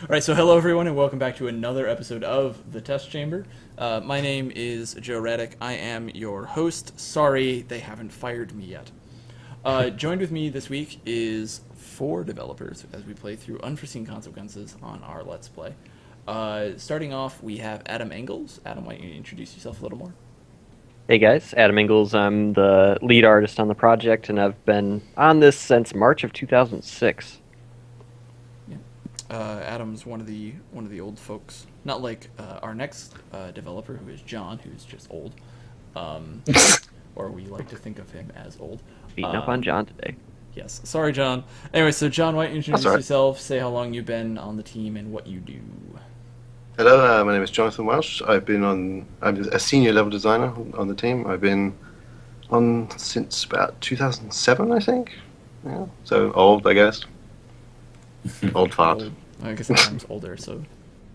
right, so hello everyone, and welcome back to another episode of The Test Chamber. My name is Joe Raddick. I am your host. Sorry, they haven't fired me yet. Joined with me this week is 4 developers as we play through Unforeseen Consequences on our Let's Play. Starting off, we have Adam Engels. Adam, why don't you introduce yourself a little more? Hey guys, Adam Engels. I'm the lead artist on the project, and I've been on this since March of 2006. Adam's one of the old folks. Not like our next developer, who is John, who's just old, or we like to think of him as old. Beating up on John today. Yes, sorry, John. Anyway, so John, why don't you introduce right. yourself, say how long you've been on the team, and what you do. Hello, my name is Jonathan Welsh. I'm a senior level designer on the team. I've been on since about 2007, I think. Yeah, so old, I guess. Old fart. I guess Adam's older, so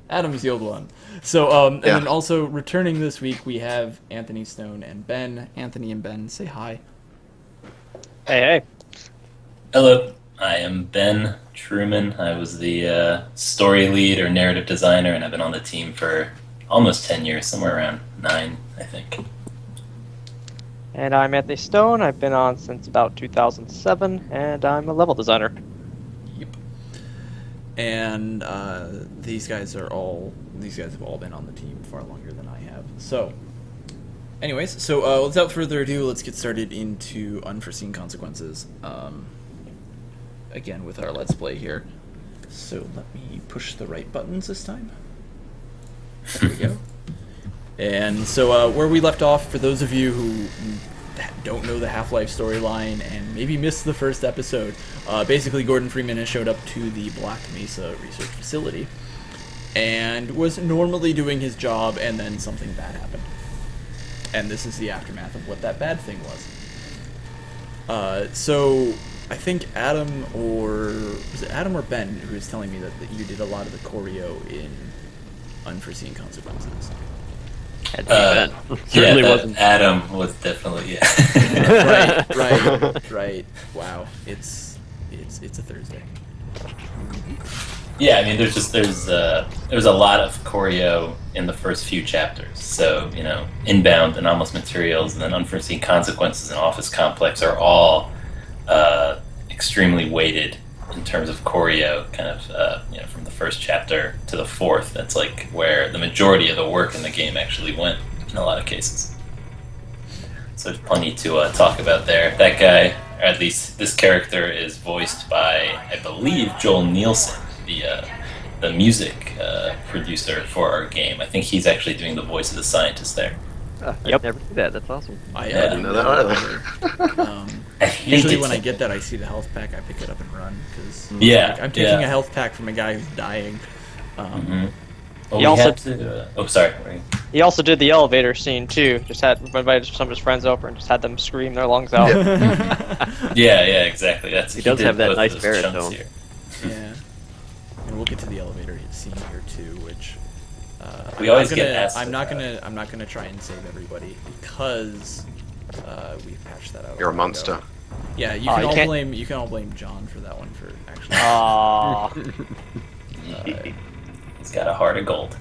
Adam's the old one. So, and then also returning this week, we have Anthony Stone and Ben. Anthony and Ben, say hi. Hey. Hello, I am Ben Truman. I was the story lead or narrative designer, and I've been on the team for almost 10 years, somewhere around 9, I think. And I'm Anthony Stone. I've been on since about 2007, and I'm a level designer. Yep. And these guys have all been on the team far longer than I have. So, anyways, without further ado, let's get started into Unforeseen Consequences. Again, with our Let's Play here. So let me push the right buttons this time. There we go. And so where we left off, for those of you who don't know the Half-Life storyline and maybe missed the first episode, basically Gordon Freeman has showed up to the Black Mesa research facility and was normally doing his job, and then something bad happened. And this is the aftermath of what that bad thing was. So I think Adam or Ben who was telling me that you did a lot of the choreo in Unforeseen Consequences. Certainly wasn't. Adam was definitely, yeah. Right. Wow, it's a Thursday. Yeah, I mean, there's a lot of choreo in the first few chapters. So, Inbound, Anomalous Materials, and then Unforeseen Consequences and Office Complex are all extremely weighted in terms of choreo, kind of, from the first chapter to the fourth. That's like where the majority of the work in the game actually went in a lot of cases. So there's plenty to talk about there. That guy, or at least this character, is voiced by, I believe, Joel Nielsen, the music producer for our game. I think he's actually doing the voice of the scientist there. Yep. Never see that. That's awesome. I didn't know that either. Usually when I get that, I see the health pack, I pick it up and run, because I'm taking a health pack from a guy who's dying. Sorry. He also did the elevator scene too. Just had invited some of his friends over and just had them scream their lungs out. Yeah, exactly. He does have that nice baritone. Yeah, and we'll get to the elevator scene here too, which we always get asked. I'm not gonna try and save everybody because we've patched that out. You're a monster. Yeah, you can all blame John for that one for actually. He's got a heart of gold.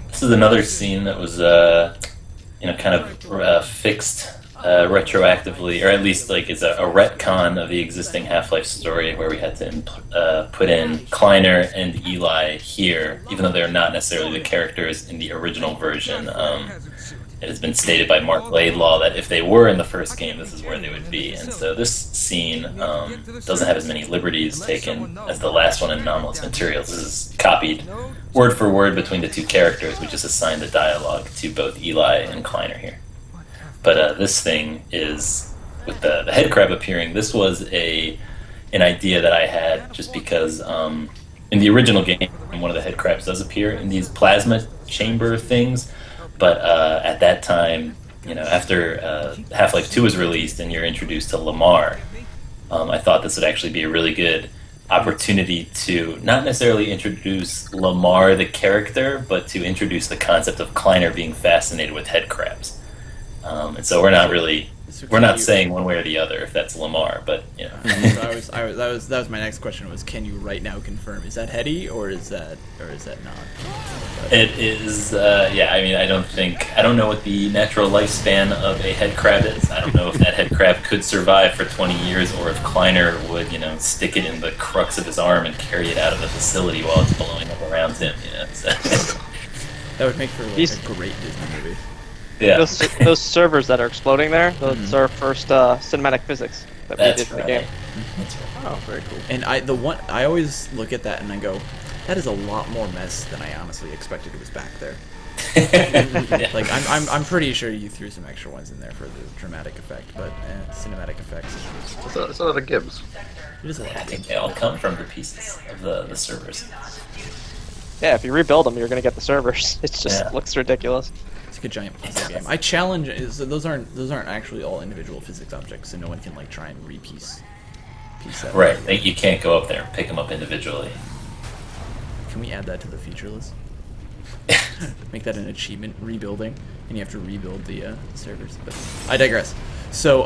This is another scene that was, kind of fixed retroactively, or at least like is a retcon of the existing Half-Life story, where we had to put in Kleiner and Eli here, even though they're not necessarily the characters in the original version. It has been stated by Mark Laidlaw that if they were in the first game, this is where they would be. And so this scene doesn't have as many liberties taken as the last one in Anomalous Materials. This is copied word for word between the 2 characters. We just assigned the dialogue to both Eli and Kleiner here. But this thing is, with the head crab appearing, this was an idea that I had just because in the original game, one of the head crabs does appear in these plasma chamber things. But at that time, after Half-Life 2 was released and you're introduced to Lamar, I thought this would actually be a really good opportunity to not necessarily introduce Lamar, the character, but to introduce the concept of Kleiner being fascinated with head crabs. And so we're not really So We're can not you- saying one way or the other if that's Lamar, but you know. that was my next question was, can you right now confirm, is that heady or is that not? It is, yeah, I mean, I don't know what the natural lifespan of a head crab is. I don't know if that head crab could survive for 20 years or if Kleiner would, stick it in the crux of his arm and carry it out of the facility while it's blowing up around him, So, That would make for like These- a great Disney movie. yeah. Those servers that are exploding there, those are first cinematic physics that we That's did in right. the game. That's right. Oh, very cool. And I always look at that and I go, that is a lot more mess than I honestly expected it was back there. Yeah. Like I'm pretty sure you threw some extra ones in there for the dramatic effect, but cinematic effects. It's a lot of Gibbs. It is a lot. I think they all come from the pieces of the servers. Yeah, if you rebuild them, you're gonna get the servers. It just Yeah. looks ridiculous. It's like a giant puzzle game. I challenge those aren't actually all individual physics objects, so no one can like try and piece that. Right. You can't go up there and pick them up individually. Can we add that to the feature list? Make that an achievement, rebuilding, and you have to rebuild the servers. But I digress. So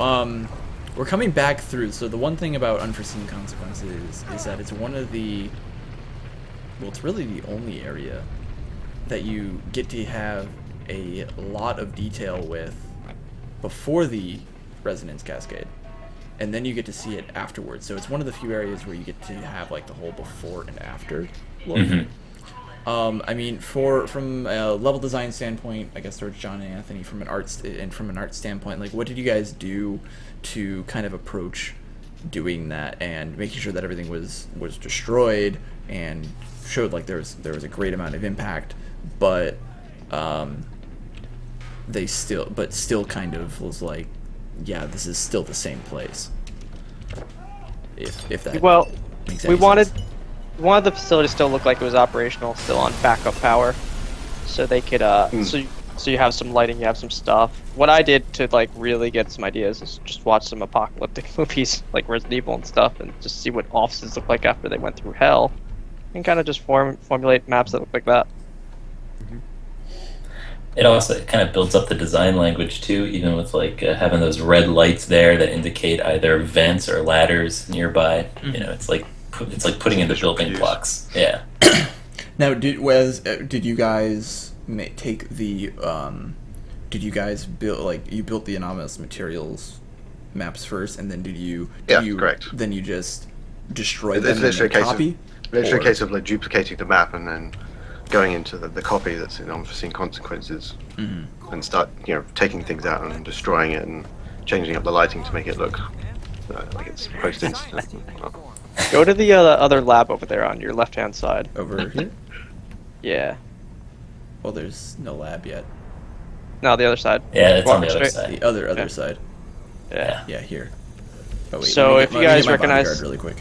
we're coming back through. So the one thing about Unforeseen Consequences is that it's one of the, well, it's really the only area that you get to have a lot of detail with before the Resonance Cascade, and then you get to see it afterwards. So it's one of the few areas where you get to have like the whole before and after look. Mm-hmm. I mean, from a level design standpoint, I guess towards John and Anthony, from an art standpoint, like what did you guys do to kind of approach doing that and making sure that everything was destroyed and showed like there was a great amount of impact, but still kind of was like, yeah, this is still the same place. If that Well, makes we any wanted sense. the facility to still look like it was operational, still on backup power, so they could so you have some lighting, you have some stuff. What I did to like really get some ideas is just watch some apocalyptic movies like Resident Evil and stuff, and just see what offices look like after they went through hell, and kind of just formulate maps that look like that. It also kind of builds up the design language too, even with like having those red lights there that indicate either vents or ladders nearby. Mm-hmm. It's like putting in the building cues. blocks. Yeah. Now, did you guys take the did you guys build you built the anomalous materials maps first, and then Yeah, correct. Then you just destroyed It's them literally and a copy? Literally a case of like duplicating the map and then going into the copy that's in Unforeseen Consequences and start taking things out and destroying it and changing up the lighting to make it look like it's post-incident. Go to the other lab over there on your left-hand side. Over here? Yeah. Well, there's no lab yet. No, the other side. Yeah, it's on the Walk other straight. side. The other Yeah. side. Yeah. Yeah, here. Oh wait. So let me if get you let me guys get my recognize- bodyguard really quick.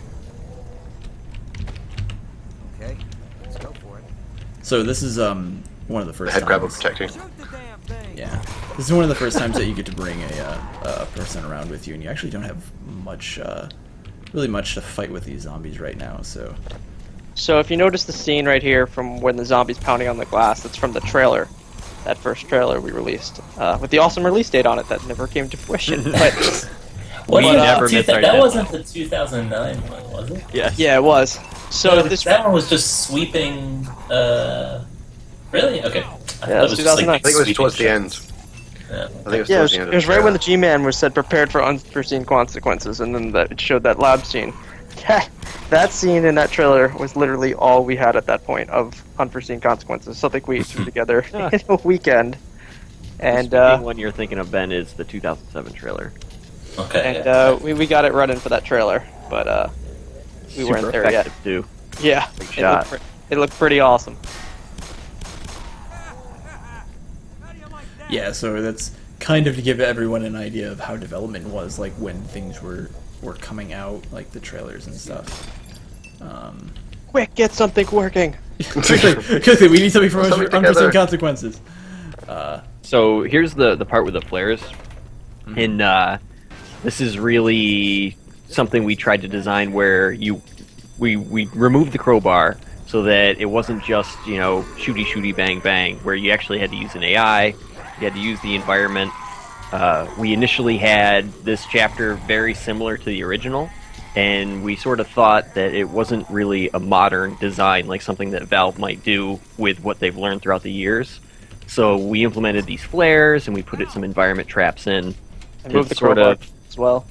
Okay, let's go for it. So this is one of the first The head grabber times. protecting. Shoot the damn thing. Yeah, this is one of the first times that you get to bring a person around with you, and you actually don't have really much to fight with these zombies right now. So if you notice the scene right here from when the zombie's pounding on the glass, that's from the trailer. That first trailer we released. With the awesome release date on it that never came to fruition. But Well, We never missed our that deadline. wasn't the 2009 one, was it? Yes. yeah, it was. So No, this that one was just sweeping. Really? Okay. I thought Yeah, it was 2009. I think it was sweeping towards the end. shots. I Yeah. think it was yeah, it towards was, the end. it was right when the G-Man was said prepared for unforeseen consequences, and then it showed that lab scene. That scene in that trailer was literally all we had at that point of unforeseen consequences. Something we threw together in a weekend. And The one you're thinking of, Ben, is the 2007 trailer. Okay. we got it running for that trailer, but we Super weren't there yet. effective too. Yeah, Big shot. it looked pretty awesome. How do you like that? Yeah, so that's kind of to give everyone an idea of how development was like when things were coming out, like the trailers and stuff. Quick, get something working. Quickly, we need something from Something Unforeseen together. Consequences. So here's the part with the flares, and this is really something we tried to design where we removed the crowbar so that it wasn't just shooty bang bang, where you actually had to use an AI, you had to use the environment, We initially had this chapter very similar to the original, and we sort of thought that it wasn't really a modern design, like something that Valve might do with what they've learned throughout the years. So we implemented these flares, and we put some environment traps in. And moved the sort crowbar of- as well.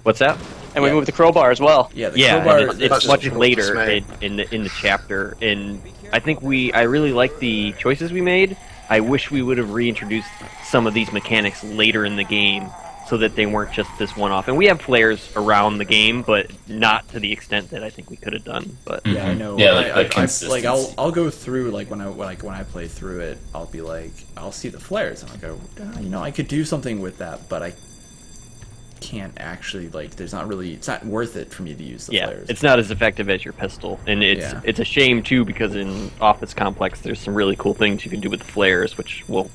What's that? And we Yeah. moved the crowbar as well. Yeah, the Yeah, crowbar. and it's That's much just later dismay. in the chapter, and I think I really like the choices we made. I wish we would have reintroduced some of these mechanics later in the game, so that they weren't just this one-off. And we have flares around the game, but not to the extent that I think we could have done. But Yeah, I know. Yeah, like I, the I, like consistency. I'll go through like when I play through it, I'll be like I'll see the flares and I'll go, I could do something with that, but I can't actually it's not worth it for me to use the yeah, flares. it's not as effective as your pistol, and it's a shame too, because in Office Complex there's some really cool things you can do with the flares, which we'll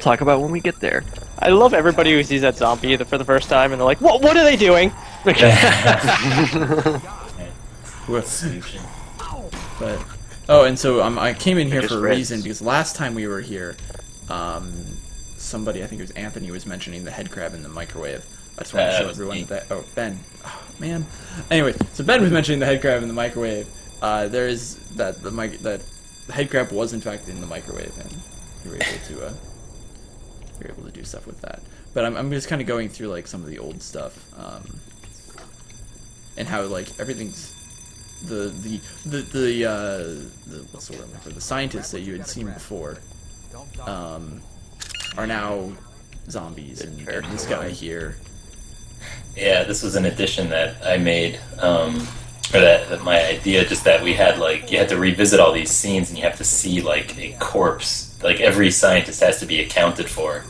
talk about when we get there. I love everybody who sees that zombie for the first time and they're like, what are they doing? Solution. But and so I came in here just for a red. reason because last time we were here, somebody, I think it was Anthony, was mentioning the head crab in the microwave. I just want to show was everyone me. that. Oh, Ben. Oh, man. Anyway, so Ben was mentioning the head crab in the microwave. There is that the head crab was in fact in the microwave, and you were able to do stuff with that. But I'm just kind of going through like some of the old stuff, and how like everything's the what's the word I'm looking for? The scientists that you had seen before, are now zombies, and this guy here. Yeah, this was an addition that I made, or that my idea, just that we had you had to revisit all these scenes and you have to see like a corpse. Like every scientist has to be accounted for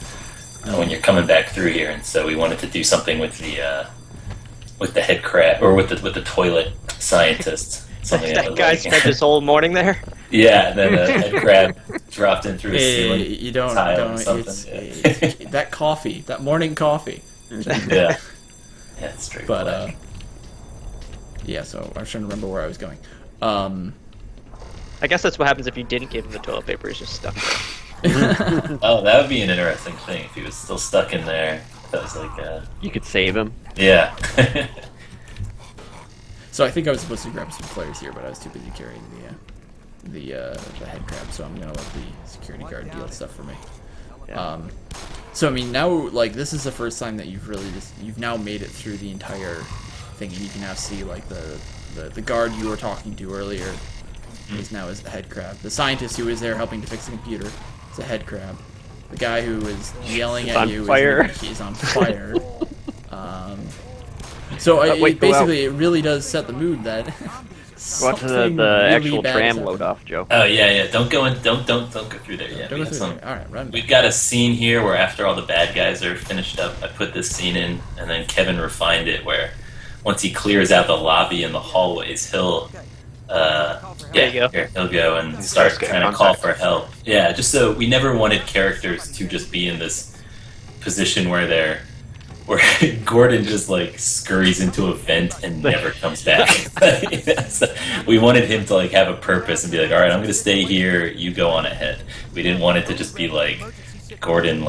when you're coming back through here, and so we wanted to do something with the head crab or with the toilet scientist. Something That was guy like- spent his whole morning there. Yeah, and then the head crab dropped in through a ceiling. You don't tile or something. it's that coffee, that morning coffee. Yeah, it's straight. But yeah. So I was trying to remember where I was going. I guess that's what happens if you didn't give him the toilet paper. He's just stuck there. Oh, that would be an interesting thing if he was still stuck in there. That was like, You could save him. yeah. So I think I was supposed to grab some flares here, but I was too busy carrying the head crab. So I'm gonna let the security guard deal stuff for me. Yeah. So I mean, now like this is the first time that you've now made it through the entire thing, and you can now see like the guard you were talking to earlier is now as the head crab. The scientist who was there helping to fix the computer is a head crab. The guy who was yelling He's at on you fire. Is on fire. So wait, go basically, it really does set the mood that Go out to something the really actual bad tram is load happening. off, Joe. Oh yeah. Don't go in. Don't go through there yet. Don't We go got through some- there. All right, run. We've got a scene here where after all the bad guys are finished up, I put this scene in, and then Kevin refined it where once he clears out the lobby and the hallways, he'll There you go. he'll go and start get trying to call contact. for help. Yeah, just so we never wanted characters to just be in this position where Gordon just like scurries into a vent and never comes back. So we wanted him to like have a purpose and be like, all right, I'm gonna stay here, you go on ahead. We didn't want it to just be like Gordon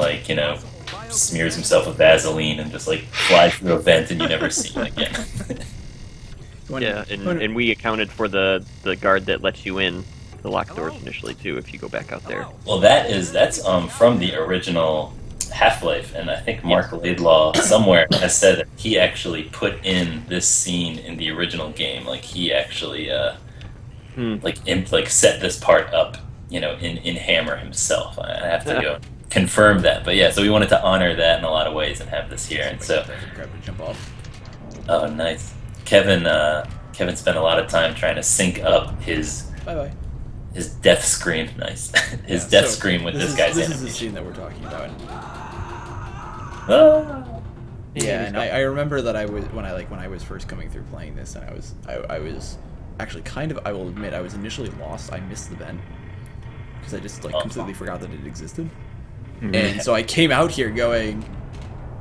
smears himself with Vaseline and just like flies through a vent and you never see him again. Yeah, and we accounted for the guard that lets you in the locked doors initially too, if you go back out there. Well, that's from the original Half-Life, and I think Mark Laidlaw somewhere has said that he actually put in this scene in the original game. Like he actually set this part up, in Hammer himself. I have to go confirm that, but yeah. So we wanted to honor that in a lot of ways and have this here, and so. Grab to jump off. Oh, nice. Kevin spent a lot of time trying to sync up his Bye bye. death scream. Nice. His death scream with this guy's This is the animation. scene that we're talking about. Ah. Yeah, and I remember that when I was first coming through playing this, and I was actually I will admit I was initially lost. I missed the vent because I just completely forgot that it existed, and so I came out here going,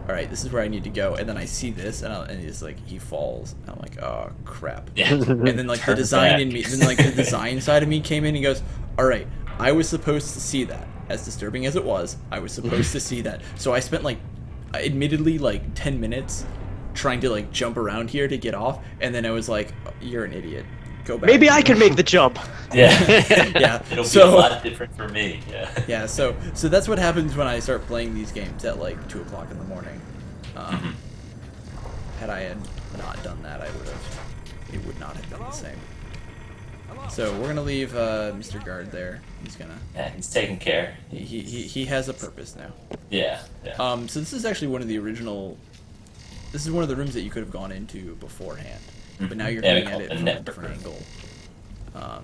all right, this is where I need to go, and then I see this, and it's like he falls, and I'm like, oh crap. Yeah. And then like the design in me, then like the design side of me came in and goes, all right, I was supposed to see that. As disturbing as it was, I was supposed to see that. So I spent like admittedly like 10 minutes trying to like jump around here to get off, and then I was like, "You're an idiot. Go back." Maybe I can make the jump. Yeah. Yeah. It'll be a So lot different for me. Yeah. yeah, so that's what happens when I start playing these games at like 2 o'clock in the morning. Had I had not done that, it would not have been the same. So we're gonna leave Mr. Guard there. He's gonna. Yeah, he's taking care. He has a purpose now. Yeah. Yeah. So this is actually one of the original. This is one of the rooms that you could have gone into beforehand, but now you're Yeah, we coming call at it it the from a network different room. angle.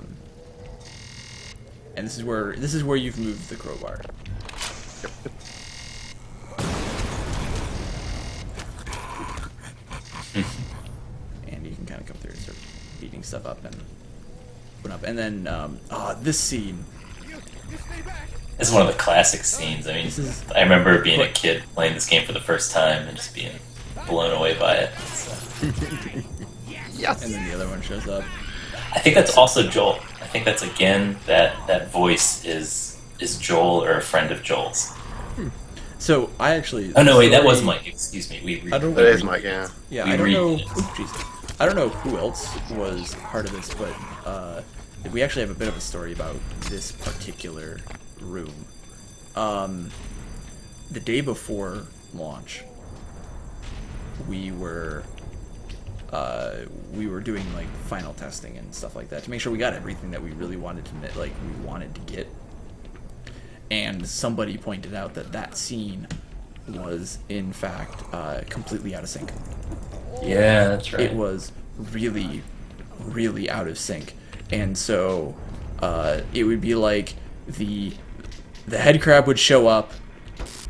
And this is where you've moved the crowbar. And you can kind of come through and start beating stuff up and open up. And then this scene. This is one of the classic scenes. I mean, This is- I remember being a kid playing this game for the first time and just being blown away by it. So, Yes. And then the other one shows up. I think that's also Joel. I think that's again that voice is Joel or a friend of Joel's. So I actually. Oh no, wait, that was story- Mike. Excuse me. I don't. That is Mike, yeah. Yeah, we I don't know. read it. Ooh, jeez. I don't know who else was part of this, but we actually have a bit of a story about this particular room. The day before launch, we were doing like final testing and stuff like that to make sure we got everything that we really wanted to get. And somebody pointed out that scene was in fact completely out of sync. Yeah, that's right. It was really, really out of sync, and so it would be like the head crab would show up,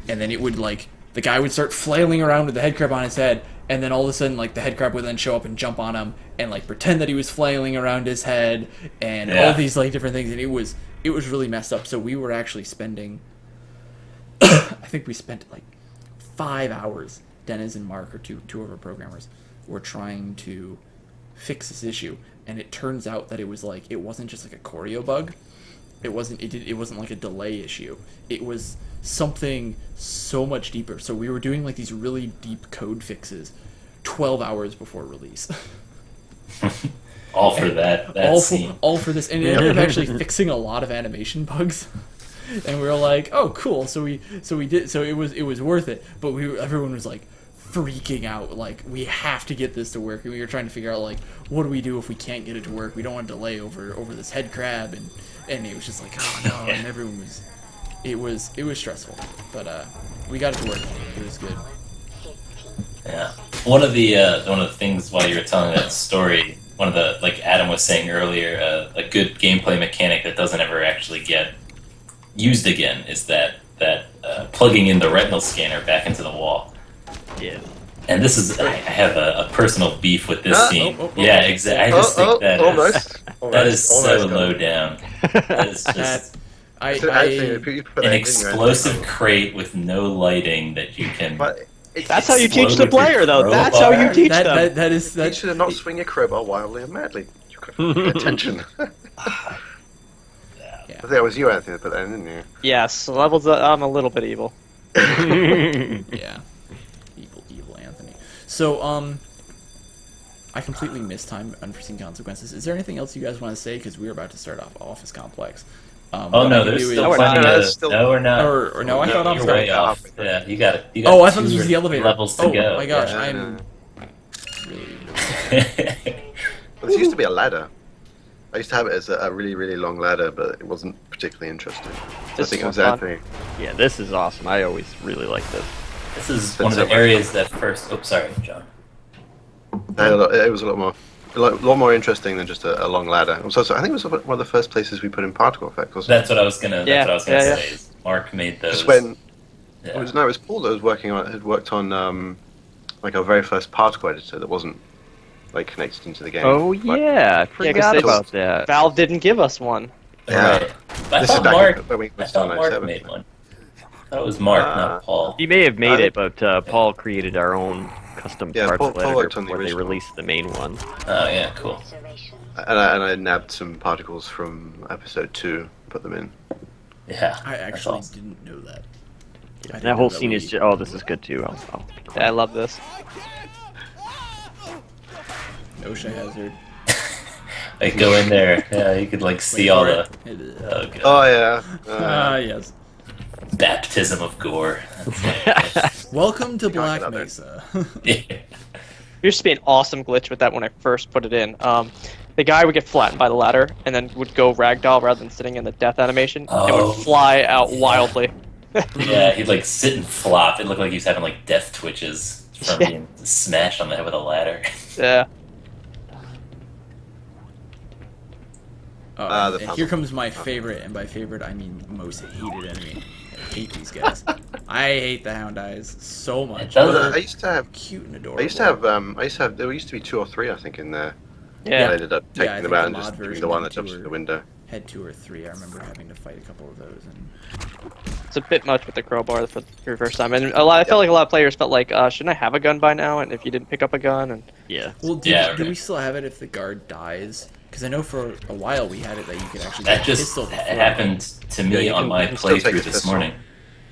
and then it would like the guy would start flailing around with the head crab on his head, and then all of a sudden like the head crab would then show up and jump on him and like pretend that he was flailing around his head and all these like different things, and it was really messed up. So we were actually spending I think we spent like 5 hours. Dennis and Mark are two of our programmers were trying to fix this issue, and it turns out that it wasn't just like a choreo bug. It wasn't like a delay issue. It was something so much deeper. So we were doing like these really deep code fixes 12 hours before release. All for that scene. All for this, and it ended up actually fixing a lot of animation bugs. And we were like, "Oh, cool!" So it was worth it. But everyone was like freaking out, like we have to get this to work. And we were trying to figure out like, what do we do if we can't get it to work? We don't want to delay over this head crab, and it was just like, oh no, and everyone was, it was stressful, but we got it to work. It was good. Yeah. One of the things while you were telling that story, one of the, like Adam was saying earlier, a good gameplay mechanic that doesn't ever actually get used again is that plugging in the retinal scanner back into the wall. Yeah. And this is, I have a personal beef with this scene. Yeah, exactly. I just think that is so low down. That is just an explosive crate with no lighting that you can. That's how you teach the player, though. That's how you teach them. You should not swing your crowbar wildly and madly. You could pay attention. I think that was you, Anthony, that put that in, didn't you? Yes, levels. I'm a little bit evil. Yeah. Evil Anthony. So, I completely mistimed Unforeseen Consequences. Is there anything else you guys want to say? Because we're about to start off Office Complex. Oh no, there's still plenty of... No, we're not. Or no, I thought you're Office way Complex. off. Yeah, you got it. Oh, I thought this was the elevator. Levels to go. Oh my gosh, Yeah, I'm really... Well, this used to be a ladder. I used to have it as a really, really long ladder, but it wasn't particularly interesting. I think it was Anthony. Yeah, this is awesome. I always really like this. This is one of the areas that first... Oh, sorry, John. It was a lot more interesting than just a long ladder. I think it was one of the first places we put in particle effect. That's what I was gonna say. Is Mark made those. Just when Yeah. it was Paul that was had worked on like our very first particle editor that wasn't like connected into the game. Oh Like, yeah, I 'cause forgot they about just- that. Valve didn't give us one. Yeah. Right. I This is thought back Mark, when we I was thought still Mark 97. made one. I thought it was Mark, not Paul. He may have made I it, but Paul created our own custom Yeah, parts Paul editor worked on the before they original. released the main one. Oh yeah, cool. And I nabbed some particles from episode 2, put them in. Yeah. I that's actually awesome. didn't know that. didn't That know whole scene we- is just. Oh, this is good too. Yeah, I love this. OSHA hazard. Like go in there. Yeah, you could like see Wait all for the it. oh, God. Oh yeah. Ah, yes. Baptism of gore. That's Welcome to Can't get Black out there. Mesa. yeah. There used to be an awesome glitch with that when I first put it in. The guy would get flattened by the ladder and then would go ragdoll rather than sitting in the death animation and Oh, would fly out yeah. wildly. Yeah, he'd like sit and flop. It looked like he was having like death twitches from Yeah. being smashed on the head with a ladder. Yeah. Oh, the and puzzle. here comes my favorite, and by favorite I mean most hated enemy. I hate these guys. I hate the Hound Eyes so much. It does- They're I used to have. cute and adorable. I used to have. There used to be 2 or 3, I think, in there. Yeah. I ended up Yeah, I taking think them the out and mod just doing version the one had that 2 jumps or- through the window. Had 2 or 3. I remember having to fight a couple of those. And It's a bit much with the crowbar for the first time. And I felt like a lot of players felt like, shouldn't I have a gun by now? And if you didn't pick up a gun, and Yeah. well, do Yeah, we right. still have it if the guard dies? Because I know for a while we had it that you could actually That get a just pistol before. happened to me Yeah, you on can- my you can still take playthrough his this pistol. morning.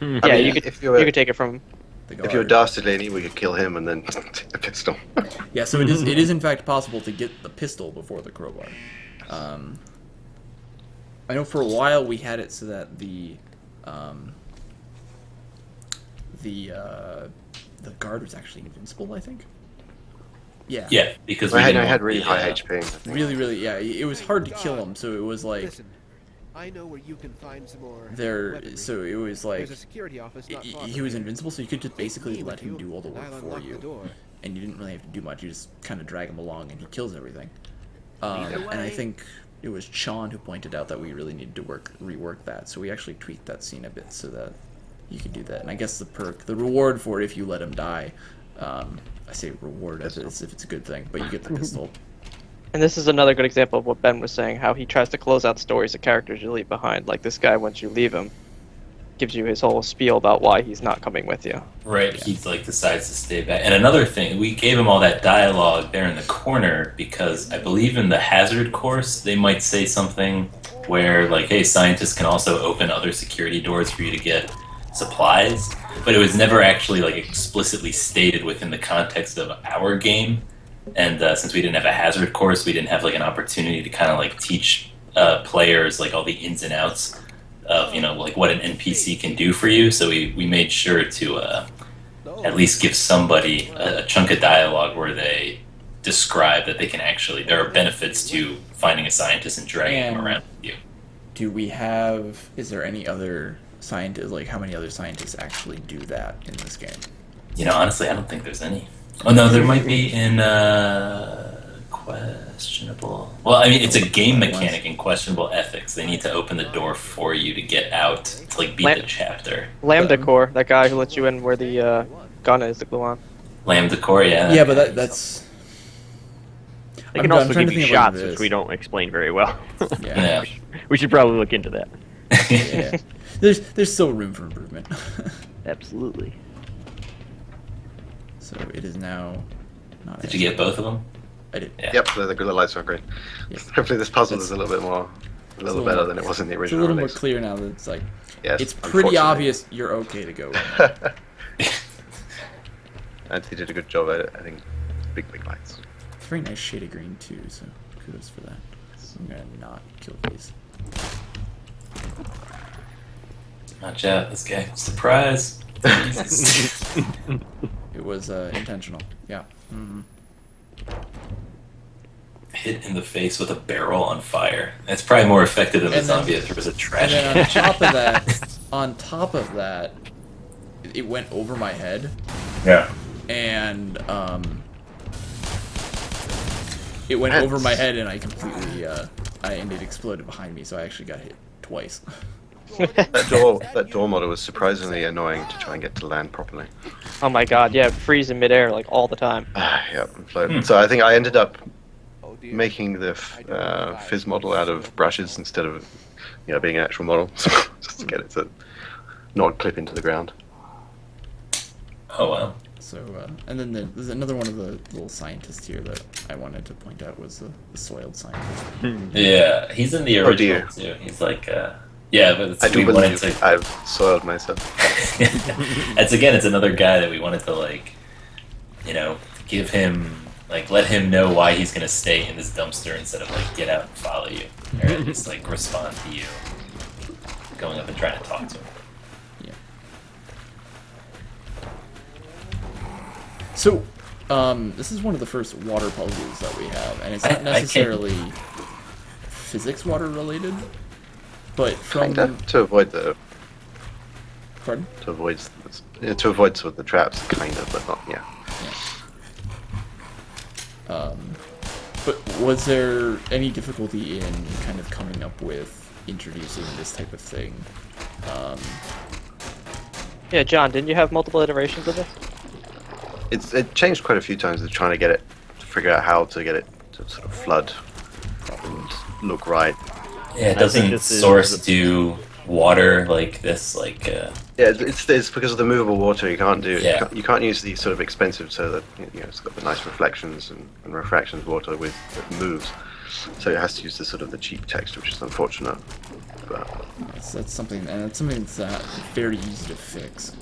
I yeah, mean, you could if you were, take it from. The if you were guard. dastardly, we could kill him and then take the pistol. Yeah, so it is in fact possible to get the pistol before the crowbar. I know for a while we had it so that the guard was actually invincible, I think. Yeah. Yeah, because I we had, didn't I had want really the, high HP. I think. Really, yeah. It was hard to kill him, so it was like Listen, I know where you can find some more there. weaponry. So it was like There's a security office not far he from was here. invincible, so you could just basically Meet let with him you, do all the and work I'll for unlock the you, door. and you didn't really have to do much. You just kind of drag him along, and he kills everything. And I think it was Sean who pointed out that we really needed to rework that, so we actually tweaked that scene a bit so that you could do that. And I guess the reward for it if you let him die, I say reward as if it's a good thing, but you get the pistol. And this is another good example of what Ben was saying, how he tries to close out stories of characters you leave behind. Like this guy, once you leave him, gives you his whole spiel about why he's not coming with you. Right, he like decides to stay back. And another thing, we gave him all that dialogue there in the corner because I believe in the hazard course they might say something where like, hey, scientists can also open other security doors for you to get supplies, but it was never actually like explicitly stated within the context of our game. And since we didn't have a hazard course, we didn't have like an opportunity to kind of like teach players like all the ins and outs of like what an NPC can do for you. So we made sure to at least give somebody a chunk of dialogue where they describe that they can actually there are benefits to finding a scientist and dragging him And- around with you. Do we have? Is there any other scientists? Like, how many other scientists actually do that in this game? Honestly, I don't think there's any. Oh no, there might be in questionable. Well, I mean, it's a game mechanic in questionable ethics. They need to open the door for you to get out to like beat the chapter. Lambda Core, that guy who lets you in where the gun is, the gluon. Lambda core, yeah. Yeah, but that's. They I'm can trying also to give think you of what shots, it which is. we don't explain very well. Yeah. We should probably look into that. Yeah. There's still room for improvement. Absolutely. So it is now. Not Did you get both of them? I did. Yeah. Yep, the lights are great. Yeah. Hopefully this puzzle That's- is a little bit more, a little little better more- than it was in the It's a original little more release. clear now that it's like Yes, it's pretty unfortunately. obvious you're okay to go. And he did a good job at it. I think big lights. It's a very nice shade of green too, so kudos for that. I'm gonna not kill these. Watch out, this guy. Surprise! Jesus. It was intentional. Yeah. Hmm. Hit in the face with a barrel on fire. That's probably more effective than the And then- zombie that throws a trash And then can. on top of that, it went over my head, Yeah. and it went over my head, and I completely and it exploded behind me, so I actually got hit twice. That door model was surprisingly annoying to try and get to land properly. Oh my god, yeah, freeze in midair like all the time. Yeah, and float. So I think I ended up making the fizz model out of brushes instead of being an actual model, just to get it to not clip into the ground. Oh wow. So, and then there's another one of the little scientists here that I wanted to point out was the soiled scientist. Yeah, he's in the Oh, original dear. too. He's like Yeah, but it's, I do we wanted believe to. I've soiled myself. It's another guy that we wanted to like, give him like let him know why he's gonna stay in this dumpster instead of like get out and follow you, or at least like respond to you, going up and trying to talk to him. Yeah. So, this is one of the first water puzzles that we have, and it's not necessarily physics water related, but from Kinda, to avoid the pardon. to avoid sort of the traps, kind of, but not. Yeah. But was there any difficulty in kind of coming up with introducing this type of thing? Yeah, John, didn't you have multiple iterations of this? It changed quite a few times. Of trying to figure out how to get it to sort of flood and look right. Yeah, it I think doesn't this is source the- do water like this, like. Yeah, it's because of the movable water. You can't do. Yeah. You can't use the sort of expensive, so that it's got the nice reflections and refractions water that moves. So it has to use the sort of the cheap texture, which is unfortunate. But That's something, and it's something that's very easy to fix,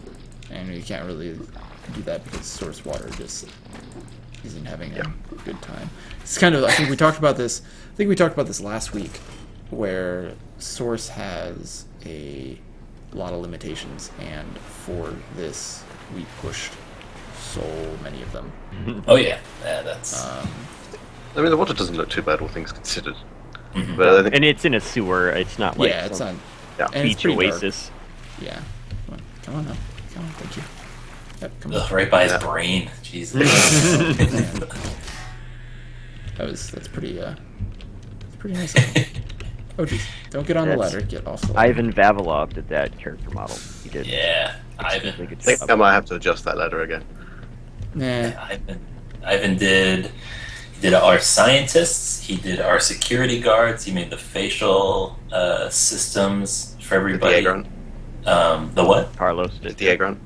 and you can't really do that because source water just isn't having a good time. It's kind of, I think we talked about this. I think we talked about this last week, where source has a lot of limitations, and for this we pushed so many of them. Oh yeah, that's. I mean, the water doesn't look too bad, all things considered. But I think And it's in a sewer. It's not like Yeah, it's some not. Yeah. And it's beach pretty dark. oasis. Yeah. Come on now. Come on, thank you. Yep, come on. Ugh, right by his Yeah. brain. Jesus. That's pretty nice of him. Oh jeez, don't get on the That's- ladder, get off the ladder. Ivan Vavilov did that character model. He did. Yeah, I Ivan. think it's I think I might have to adjust that ladder again. Nah, Ivan did. He did our scientists. He did our security guards. He made the facial systems for The everybody. egg The what? Carlos did. The egg run.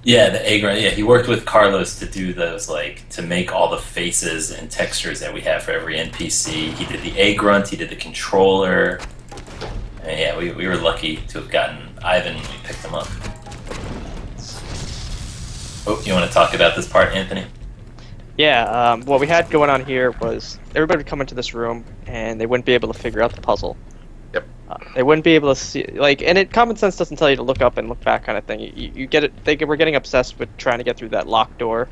Yeah, the egg run. Yeah, he worked with Carlos to do those, like, to make all the faces and textures that we have for every NPC. He did the egg grunt. He did the controller. And yeah, we were lucky to have gotten Ivan when we picked him up. Oh, you want to talk about this part, Anthony? Yeah, what we had going on here was everybody would come into this room and they wouldn't be able to figure out the puzzle. Yep. They wouldn't be able to see, common sense doesn't tell you to look up and look back kind of thing. You get it, they were getting obsessed with trying to get through that locked door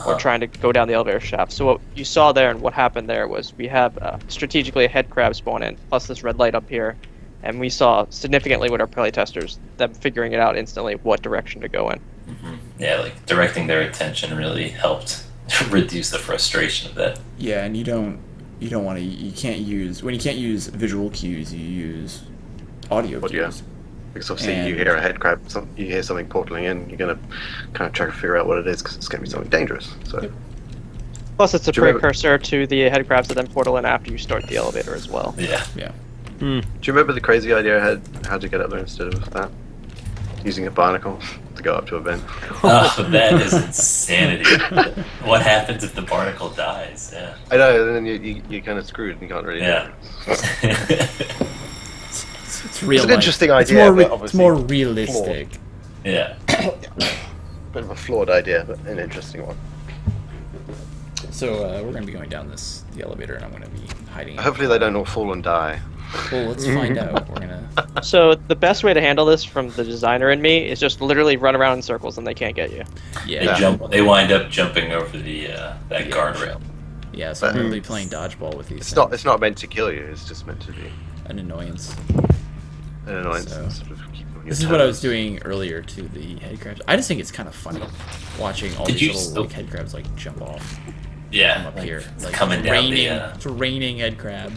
or trying to go down the elevator shaft. So what you saw there and what happened there was we have strategically a head crab spawn in, plus this red light up here, and we saw significantly with our playtesters, them figuring it out instantly what direction to go in. Yeah, like directing their attention really helped reduce the frustration of that. yeah, and you don't want to. You can't use visual cues. You use audio Audio. cues. Because obviously And- you hear a head crab, you hear something portaling in, you're going to kind of try to figure out what it is because it's going to be something dangerous. So Yep. Plus it's a Do you remember- precursor to the head crabs that then portal in after you start the elevator as well. Yeah. Yeah. Do you remember the crazy idea I had how to get up there instead of that? Using a barnacle to go up to a vent. Oh, that is insanity. What happens if the barnacle dies? Yeah. I know, and then you're kind of screwed and you can't really Yeah. do it. It's real. an life. interesting It's idea, more, but it's obviously more realistic. Yeah. Bit of a flawed idea, but an interesting one. So we're gonna be going down the elevator, and I'm gonna be hiding. Hopefully they don't all fall and die. Well, let's find out. We're gonna. So the best way to handle this from the designer and me is just literally run around in circles and they can't get you. Yeah. They wind up jumping over the that guardrail. Yeah. So I'm gonna be playing dodgeball with these. It's not meant to kill you. It's just meant to be an annoyance. an annoyance So- and sort of keep you on your This is what I was toes. doing earlier to the head crabs. I just think it's kind of funny watching all Did these you little still- head crabs like jump off from Yeah. up here, It's like coming down raining. the. It's raining head crab.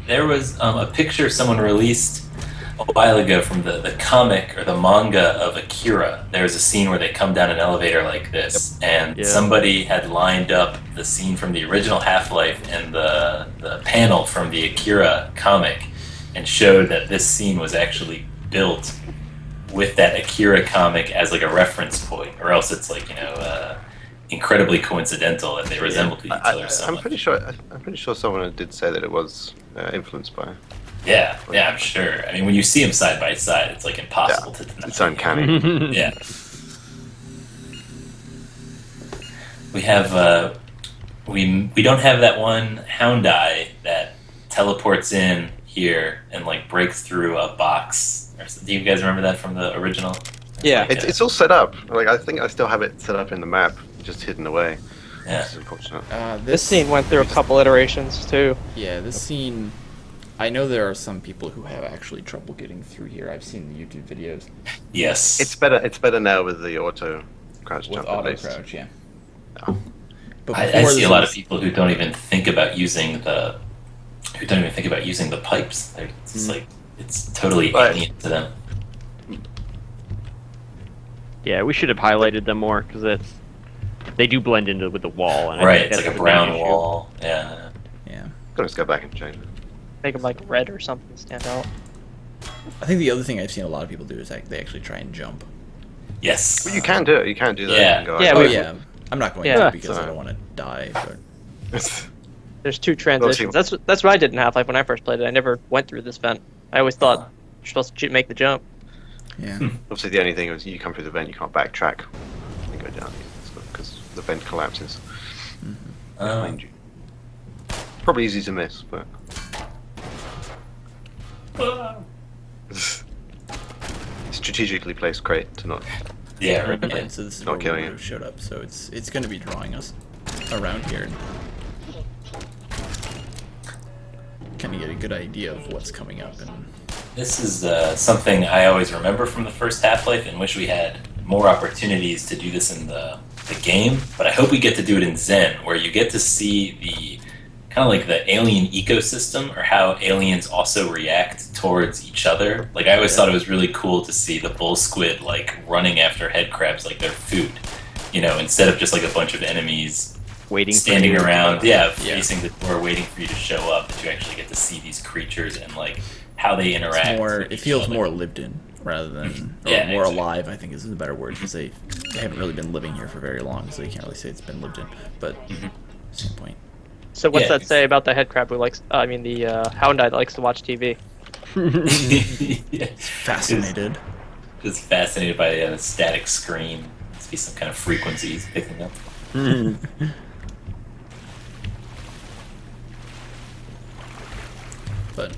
There was a picture someone released a while ago from the comic or the manga of Akira. There's a scene where they come down an elevator like this, and Yeah. somebody had lined up the scene from the original Half-Life and the panel from the Akira comic, and showed that this scene was actually built with that Akira comic as like a reference point, or else it's like incredibly coincidental that they resembled each other so I'm much. pretty sure. I'm pretty sure someone did say that it was influenced by. Yeah, yeah, I'm sure. I mean, when you see them side by side, it's like impossible to deny. It's uncanny. Yeah. We have we don't have that one hound eye that teleports in here and like breaks through a box. Do you guys remember that from the original? Yeah. It's all set up. Like I think I still have it set up in the map, just hidden away. Yeah. It's unfortunate. This scene went through a couple iterations too. Yeah, this scene. I know there are some people who have actually trouble getting through here. I've seen the YouTube videos Yes. It's better now with the auto crouch with jump. auto based. crouch. Yeah. Oh. But I before see this a lot of was- people who don't even think about using the pipes. They're just like it's totally Right. alien to them. Yeah, we should have highlighted them more because they do blend into with the wall. And I Right, think it's that's like a the main brown issue. wall. Yeah. Yeah. Gotta just go back and change it. Make them like red or something stand out. I think the other thing I've seen a lot of people do is they actually try and jump. Yes. Well, you can do it. You can do that. Yeah. You can go Yeah, out. Oh we- yeah. I'm not going Yeah. to because I Sorry. don't want to die. But There's two transitions. That's what I did in Half-Life when I first played it. I never went through this vent. I always thought you're supposed to make the jump. yeah. Obviously, the only thing is you come through the vent, you can't backtrack and go down because the vent collapses behind you. Probably easy to miss, but strategically placed crate to not. Yeah. Right. Yeah, Yeah. so this is Not where killing we it. showed up. So it's going to be drawing us around here. Kind of get a good idea of what's coming up. And This is something I always remember from the first Half-Life and wish we had more opportunities to do this in the game, but I hope we get to do it in Zen, where you get to see the kind of like the alien ecosystem or how aliens also react towards each other. Like I always thought it was really cool to see the bull squid like running after head crabs like they're food, you know, instead of just like a bunch of enemies Waiting standing for you. around, facing the door, waiting for you to show up. That you actually get to see these creatures and like how they interact. it's more, with it each feels other. more lived in rather than or Yeah, more exactly. alive. I think is the better word because they haven't really been living here for very long, so you can't really say it's been lived in. But same point. So what's Yeah, that say about the head crab who likes? The hound eye that likes to watch TV. Yeah. Fascinated. Just fascinated by the static screen. Must be some kind of frequencies picking up. But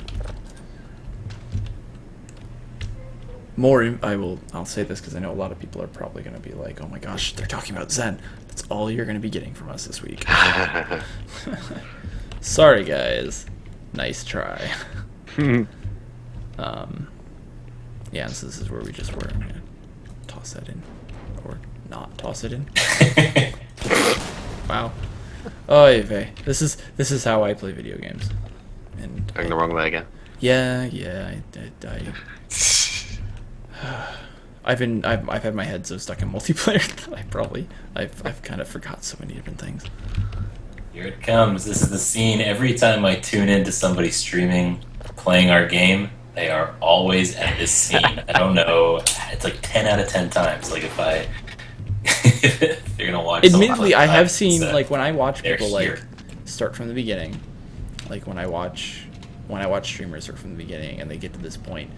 I'll say this because I know a lot of people are probably going to be like, oh my gosh, they're talking about Zen. That's all you're going to be getting from us this week. Sorry guys, nice try. Yeah, so this is where we just were. I'm gonna toss that in, or not toss it in. Wow. Oy vey. This is how I play video games. And Going the wrong way again. yeah, I've had my head so stuck in multiplayer that I've kind of forgot so many different things. Here it comes. This is the scene. Every time I tune into somebody streaming, playing our game, they are always at this scene. I don't know. It's like 10 out of 10 times. Like if if you're gonna watch. someone Admittedly, play I have live, seen it's, like when I watch they're people like here. start from the beginning, like when I watch streamers start from the beginning and they get to this point,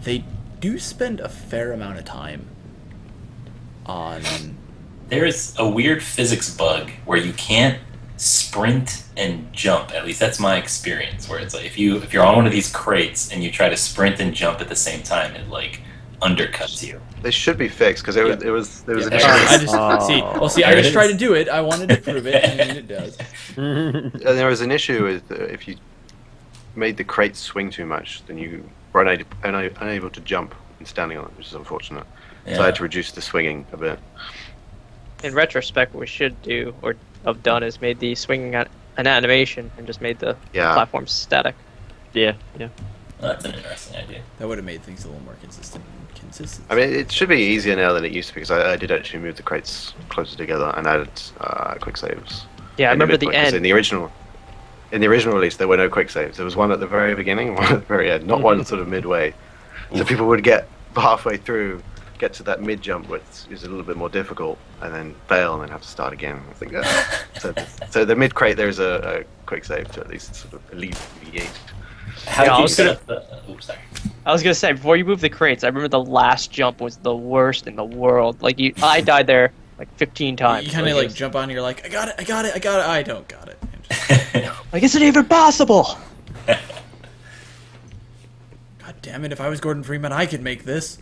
they do spend a fair amount of time on. There is a weird physics bug where you can't sprint and jump. At least that's my experience. Where it's like if you're on one of these crates and you try to sprint and jump at the same time, it like undercuts you. They should be fixed because there was Yeah, an I issue. just I There it just tried is. to do it. I wanted to prove it, and it does. And there was an issue with if you made the crate swing too much, then you were unable to jump and standing on it, which is unfortunate. So I Yeah. had to reduce the swinging a bit. In retrospect, what we should do or have done is made the swinging an animation and just made the Yeah. platform static. Yeah. Well, that's an interesting idea. That would have made things a little more consistent. I mean, it should be easier now than it used to be because I did actually move the crates closer together and added quick saves. Yeah, I in the remember the midpoint, 'cause end. In the original release, there were no quick saves. There was one at the very beginning, and one at the very end. Not one sort of midway. So people would get halfway through, get to that mid jump, which is a little bit more difficult, and then fail, and then have to start again. I think so the mid crate there's a quick save to at least sort of alleviate How Yeah, did I'll you set say- up the? Oops, sorry. I was gonna say before you move the crates, I remember the last jump was the worst in the world. Like I died there like 15 times. You kind of it like was- jump on and you're like, I got it, I got it, I got it. I don't got it. And just, Like, is it even possible? God damn it! If I was Gordon Freeman, I could make this.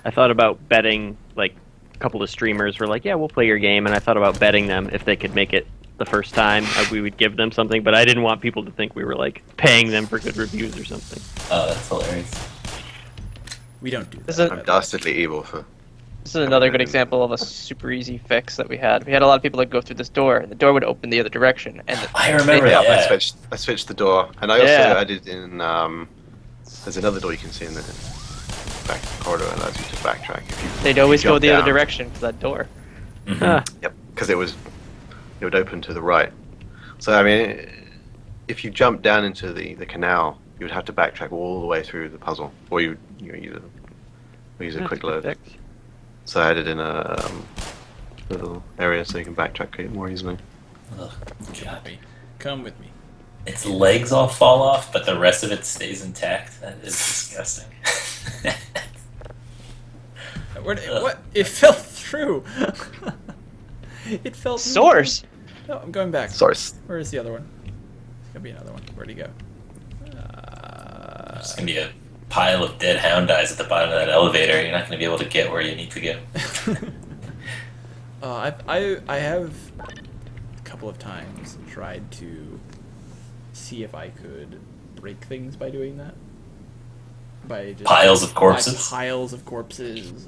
I thought about betting, like, a couple of streamers were like, yeah, we'll play your game, and I thought about betting them if they could make it the first time, we would give them something, but I didn't want people to think we were, like, paying them for good reviews or something. Oh, that's hilarious. We don't do that. This is, I'm dastardly evil for. this is another good example of a super easy fix that we had. We had a lot of people that go through this door, and the door would open the other direction. And I remember Yeah, that. I switched the door, and I also Yeah. added in. There's another door you can see in the back corridor that allows you to backtrack if you. they'd always go jump the other down. direction for that door. Mhm. Ah, Yep, because it would open to the right. So I mean, if you jump down into the canal, you would have to backtrack all the way through the puzzle, or you use a quick load. fix. So I added in a little area so you can backtrack it more easily. Ugh, Come God. with me. Come with me. Its legs all fall off, but the rest of it stays intact. That is disgusting. What? It fell through. It fell through. Source! No, I'm going back. Source. Where is the other one? There's gonna be another one. Where'd he go? There's gonna be a pile of dead hound eyes at the bottom of that elevator. You're not gonna be able to get where you need to go. I have a couple of times tried to see if I could break things by doing that. By just Piles of corpses? by piles of corpses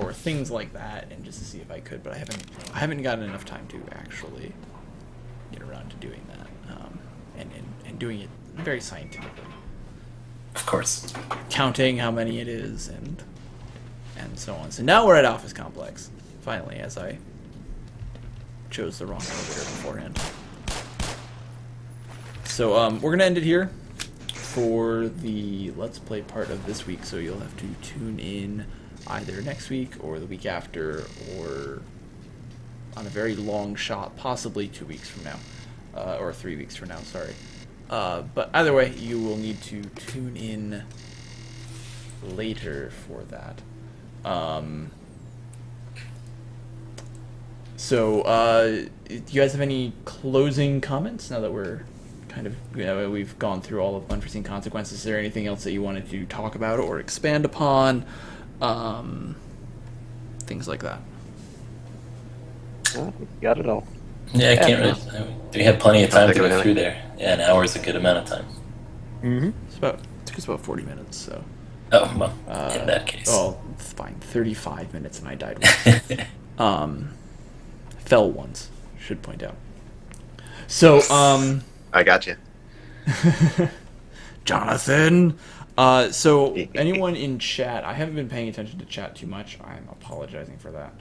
or things like that, and just to see if I could. But I haven't gotten enough time to actually get around to doing that, and doing it very scientifically, Of course. counting how many it is and so on. So now we're at Office Complex, finally, as I chose the wrong elevator beforehand. So we're gonna end it here for the Let's Play part of this week. So you'll have to tune in either next week or the week after, or on a very long shot, possibly 2 weeks from now, or 3 weeks from now. Sorry. But either way, you will need to tune in later for that. So, do you guys have any closing comments now that we're kind of, we've gone through all of Unforeseen Consequences? Is there anything else that you wanted to talk about or expand upon? Things like that. Got it all. Yeah, I can't really. We have plenty of time to go Really? through there. Yeah, an hour is a good amount of time. Mm-hmm. It took us about 40 minutes, so. Oh, well, in that case. Oh, it's fine. 35 minutes and I died once. Fell once, should point out. So, I got you. Jonathan. So anyone in chat, I haven't been paying attention to chat too much. I'm apologizing for that.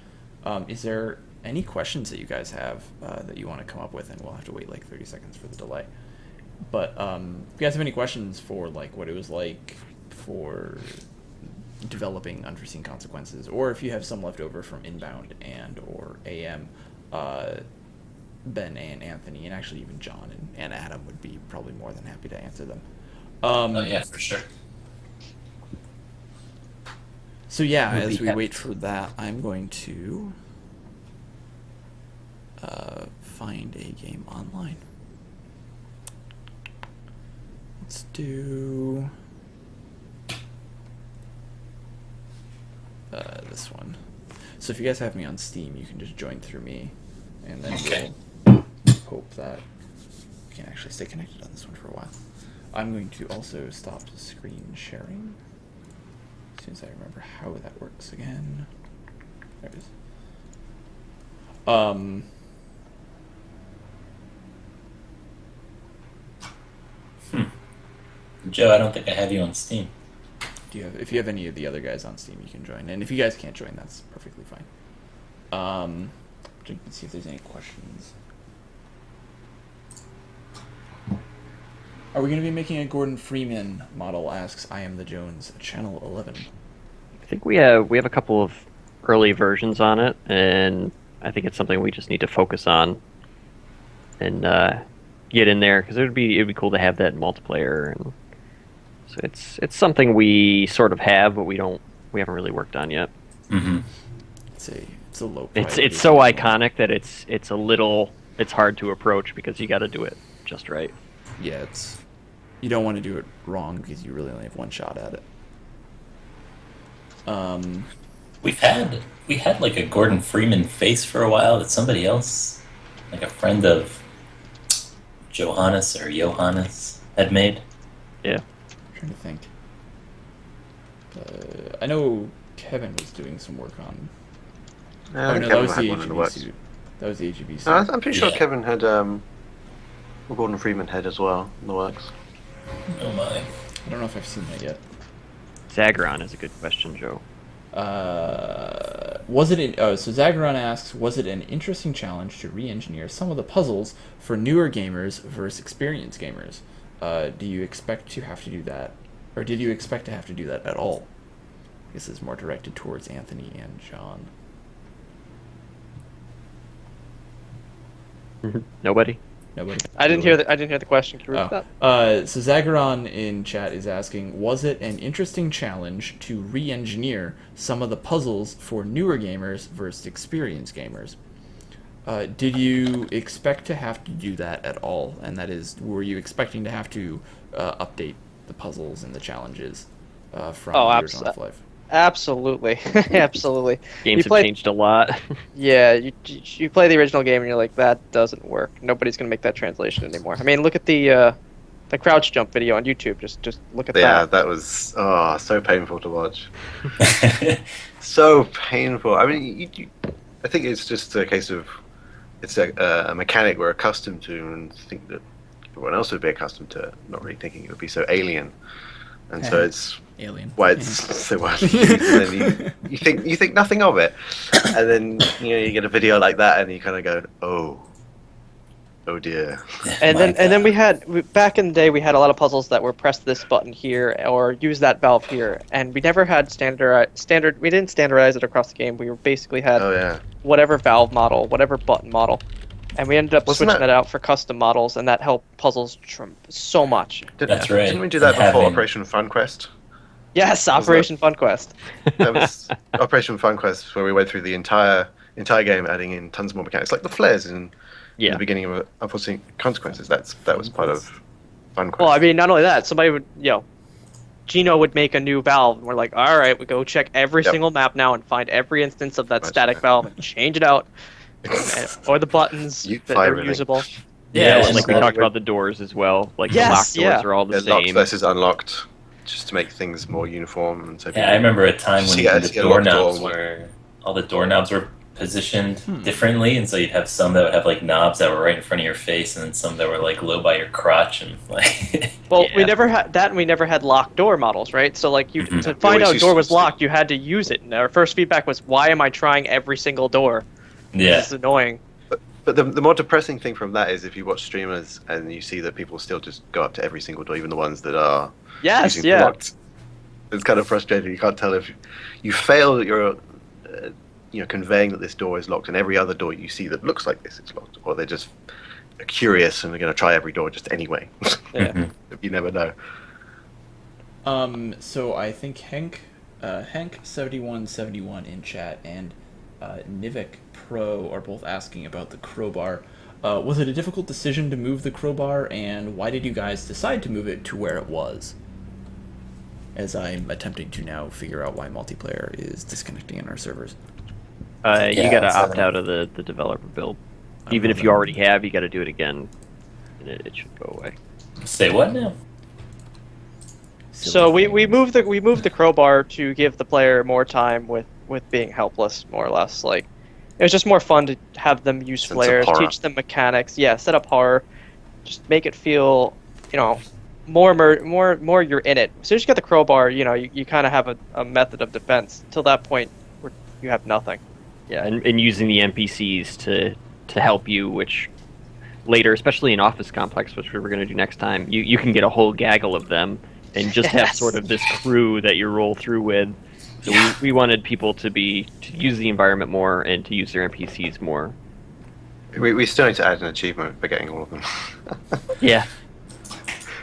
Is there any questions that you guys have that you want to come up with? And we'll have to wait like 30 seconds for the delay. But if you guys have any questions for like what it was like for developing Unforeseen Consequences, or if you have some left over from Inbound and or AM, Ben and Anthony, and actually even John and Adam would be probably more than happy to answer them. Oh, yeah, for sure. So yeah, We'll as be we happy. wait for that, I'm going to find a game online. Let's do this one. So if you guys have me on Steam, you can just join through me, and then Okay. we'll hope that we can actually stay connected on this one for a while. I'm going to also stop screen sharing as soon as I remember how that works again. There it is. Joe, I don't think I have you on Steam. Do you have? If you have any of the other guys on Steam, you can join. And if you guys can't join, that's perfectly fine. Check and see if there's any questions. Are we going to be making a Gordon Freeman model? Asks I Am the Jones, Channel 11. I think we have a couple of early versions on it, and I think it's something we just need to focus on. And get in there because it'd be cool to have that in multiplayer, and so it's something we sort of have, but we haven't really worked on yet. Mm-hmm. It's a low. It's so iconic that it's hard to approach because you got to do it just right. Yeah, you don't want to do it wrong because you really only have one shot at it. We had like a Gordon Freeman face for a while that somebody else, like a friend of Johannes had made. Yeah. I'm trying to think. I know Kevin was doing some work on. I think that Kevin was the had one in the AGB works. suit. That was the AGB suit. I'm pretty sure Yeah. Kevin had Gordon Freeman had as well in the works. Oh my. I don't know if I've seen that yet. Zagreon is a good question, Joe. Was it? So Zagreon asks, was it an interesting challenge to re-engineer some of the puzzles for newer gamers versus experienced gamers? Do you expect to have to do that, or did you expect to have to do that at all? This is more directed towards Anthony and John. Nobody? Nobody. I didn't hear the question. Can you repeat that? So Zagaron in chat is asking, was it an interesting challenge to re-engineer some of the puzzles for newer gamers versus experienced gamers? Did you expect to have to do that at all? And that is, were you expecting to have to update the puzzles and the challenges from Years on Half-Life? Absolutely, absolutely. Games have changed a lot. Yeah, you play the original game and you're like, that doesn't work. Nobody's gonna make that translation anymore. I mean, look at the crouch jump video on YouTube. Just look at that. Yeah, that was so painful to watch. So painful. I mean, I think it's just a case of it's a mechanic we're accustomed to, and think that everyone else would be accustomed to, not really thinking it would be so alien. And so it's Alien. why it's so widely used, and then you think nothing of it, and then you get a video like that, and you kind of go, oh dear. And then back in the day we had a lot of puzzles that were press this button here or use that valve here, and we never had we didn't standardize it across the game. We basically had Oh yeah. whatever valve model, whatever button model, and we ended up Wasn't switching that- that out for custom models, and that helped puzzles so much. That's right. Didn't we do that And before having- Operation Fun Quest? Yes, Operation Fun Quest. That was Operation Fun Quest, where we went through the entire game, adding in tons more mechanics, like the flares in the beginning of Unforeseen Consequences. That was part of Fun Quest. Well, I mean, not only that, somebody would, Gino would make a new valve, and we're like, all right, we go check every single map now and find every instance of that Right. static valve and change it out, or the buttons You that try are everything. usable. Yeah, Yeah, and like we it's talked not- about the doors as well. Like Yes, the locked doors are all the They're locked same. versus unlocked, just to make things more uniform. And so Yeah, I remember a time when Yeah, the it's a locked doorknobs door. were all the doorknobs were positioned differently, and so you'd have some that would have like knobs that were right in front of your face, and then some that were like low by your crotch, and like. Well, we Yeah. never had that, and we never had locked door models, right? So, like, Mhm. to find always out a used door to was stick- locked, you had to use it. And our first feedback was, "Why am I trying every single door? Yeah. This is annoying." But the more depressing thing from that is if you watch streamers and you see that people still just go up to every single door, even the ones that are Yes, using yeah. locked. It's kind of frustrating. You can't tell if you fail that you're conveying that this door is locked, and every other door you see that looks like this is locked, or they're just curious and they're going to try every door just anyway. Yeah. You never know. So I think Hank7171 in chat and Nivik Pro are both asking about the crowbar. Was it a difficult decision to move the crowbar, and why did you guys decide to move it to where it was? As I'm attempting to now figure out why multiplayer is disconnecting in our servers. You Yeah, gotta it's, opt out of the developer build. Even if you already have, you gotta do it again, and it should go away. Say what now? So we moved the crowbar to give the player more time with being helpless, more or less. Like, it was just more fun to have them use Sense of flares, horror. teach them mechanics. Yeah, set up horror, just make it feel, more you're in it. As soon as you get the crowbar, you kind of have a method of defense. Until that point, where you have nothing. Yeah, and using the NPCs to help you, which later, especially in Office Complex, which we were going to do next time, you can get a whole gaggle of them and just have Yes. sort of this crew that you roll through with. So we wanted people to use the environment more and to use their NPCs more. We still need to add an achievement for getting all of them. Yeah.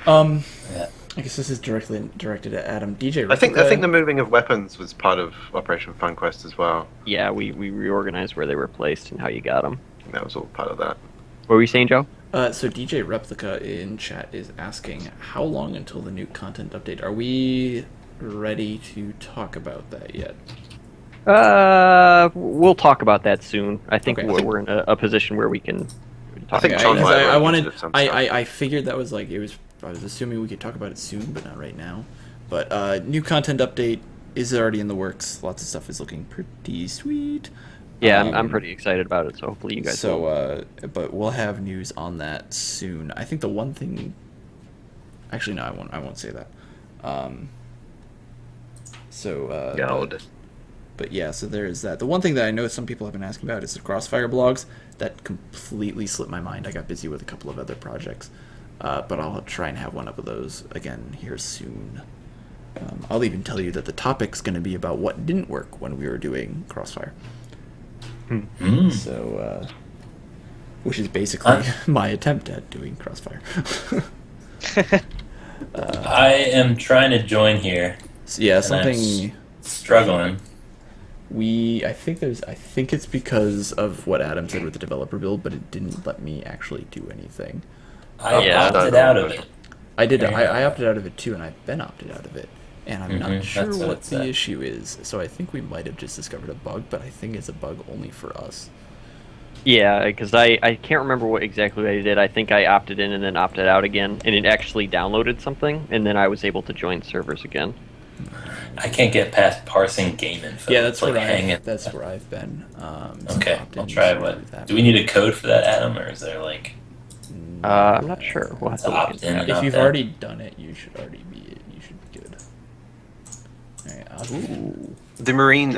Yeah. I guess this is directed at Adam. DJ, I think the moving of weapons was part of Operation Fun Quest as well. Yeah, we reorganized where they were placed and how you got them. I think that was all part of that. What were you saying, Joe? So DJ Replica in chat is asking, how long until the new content update? Are we ready to talk about that yet? We'll talk about that soon. I think Okay. we're in a position where we can I talk think about John it. might have I already wanted, hinted at some stuff. I figured that was like, I was assuming we could talk about it soon, but not right now. But new content update is already in the works. Lots of stuff is looking pretty sweet. Yeah, I'm pretty excited about it, so hopefully you guys will. But we'll have news on that soon. I think the one thing, actually, no, I won't say that. But yeah, so there is that. The one thing that I know some people have been asking about is the Crossfire blogs. That completely slipped my mind. I got busy with a couple of other projects, but I'll try and have one up of those again here soon. I'll even tell you that the topic's going to be about what didn't work when we were doing Crossfire. So, which is basically my attempt at doing Crossfire. I am trying to join here. So yeah, and I'm something struggling. I think it's because of what Adam said with the developer build, but it didn't let me actually do anything. I Yeah. opted out of it. I did. Yeah. I opted out of it too, and I've been opted out of it, and I'm not sure That's what what it the said. issue is. So I think we might have just discovered a bug, but I think it's a bug only for us. Yeah, because I can't remember what exactly I did. I think I opted in and then opted out again, and it actually downloaded something, and then I was able to join servers again. I can't get past parsing game info. Yeah, that's It's like where hanging. That's where I've been. So Okay, opt I'll in try to what. that. Do we need a code for that, Adam, or is there like? I'm not sure. We'll have to look Opt into in that. and If opt you've out. already done it, you should already be. You should be good. All right, Ooh. The Marine,